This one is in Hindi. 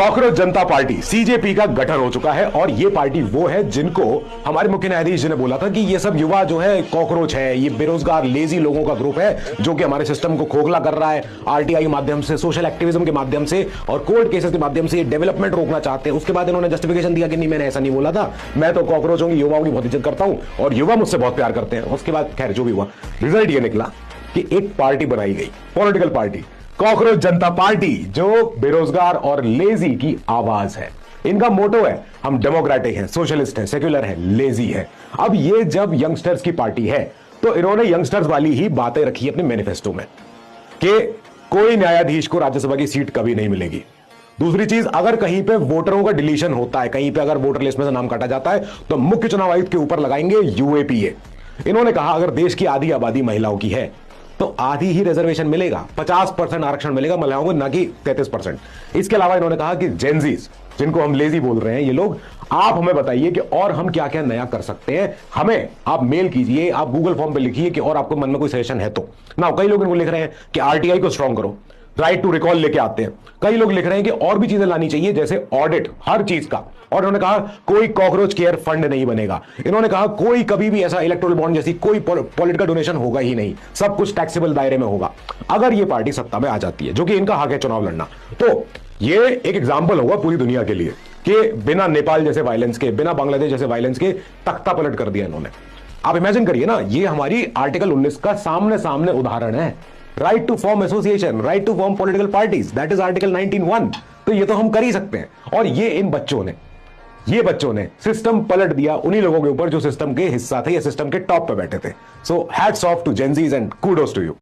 कॉकरोच जनता पार्टी सीजेपी का गठन हो चुका है और ये पार्टी वो है जिनको हमारे मुख्य न्यायाधीश जी ने बोला था कि ये सब युवा जो है कॉकरोच है, ये बेरोजगार लेजी लोगों का ग्रुप है जो कि हमारे सिस्टम को खोखला कर रहा है। आरटीआई के माध्यम से, सोशल एक्टिविज्म के माध्यम से और कोर्ट केसेस के माध्यम से डेवलपमेंट रोकना चाहते हैं। उसके बाद इन्होंने जस्टिफिकेशन दिया कि नहीं, मैंने ऐसा नहीं बोला था, मैं तो कॉकरोचों की, युवाओं की बहुत इज्जत करता हूं और युवा मुझसे बहुत प्यार करते हैं। उसके बाद खैर जो भी हुआ, रिजल्ट ये निकला कि एक पार्टी बनाई गई, पॉलिटिकल पार्टी कॉकरोच जनता पार्टी, जो बेरोजगार और लेजी की आवाज है। इनका मोटो है हम डेमोक्रेटिक हैं, सोशलिस्ट हैं, सेक्युलर हैं, लेजी हैं। अब ये जब यंगस्टर्स की पार्टी है तो इन्होंने यंगस्टर्स वाली ही बातें रखी अपने मैनिफेस्टो में कि कोई न्यायाधीश को राज्यसभा की सीट कभी नहीं मिलेगी। दूसरी चीज, अगर कहीं पे वोटरों का डिलीशन होता है, कहीं पे अगर वोटर लिस्ट में से नाम काटा जाता है तो मुख्य चुनाव आयुक्त के ऊपर लगाएंगे यूएपीए। इन्होंने कहा अगर देश की आधी आबादी महिलाओं की है तो आधी ही रिजर्वेशन मिलेगा, 50% आरक्षण मिलेगा महिलाओं को, ना कि 33%। इसके अलावा इन्होंने कहा कि जेनजीज, जिनको हम लेजी बोल रहे हैं, ये लोग, आप हमें बताइए कि और हम क्या क्या नया कर सकते हैं, हमें आप मेल कीजिए, आप गूगल फॉर्म पे लिखिए कि और आपको मन में कोई सजेशन है तो ना। कई लोग इनको लिख रहे हैं कि आरटीआई को स्ट्रांग करो, राइट टू रिकॉल लेके आते हैं। कई लोग लिख रहे हैं कि और भी चीजें लानी चाहिए जैसे ऑडिट हर चीज का। और इन्होंने कहा कोई कॉकरोच केयर फंड नहीं बनेगा। इन्होंने कहा कोई कभी भी ऐसा इलेक्टोरल बॉन्ड जैसी कोई पॉलिटिकल डोनेशन होगा ही नहीं, सब कुछ टैक्सेबल दायरे में होगा। अगर ये पार्टी सत्ता में आ जाती है, जो कि इनका हक है चुनाव लड़ना, तो ये एक एग्जाम्पल होगा पूरी दुनिया के लिए कि बिना नेपाल जैसे वायलेंस के, बिना बांग्लादेश जैसे वायलेंस के तख्ता पलट कर दिया इन्होंने। आप इमेजिन करिए ना, ये हमारी आर्टिकल 19 का सामने सामने उदाहरण है। Right to form association, right to form political parties, that is article 19(1). तो ये तो हम कर ही सकते हैं। और ये बच्चों ने सिस्टम पलट दिया उन्हीं लोगों के ऊपर जो सिस्टम के हिस्सा थे या सिस्टम के टॉप पे बैठे थे। So hats off to Gen Zs and kudos to you.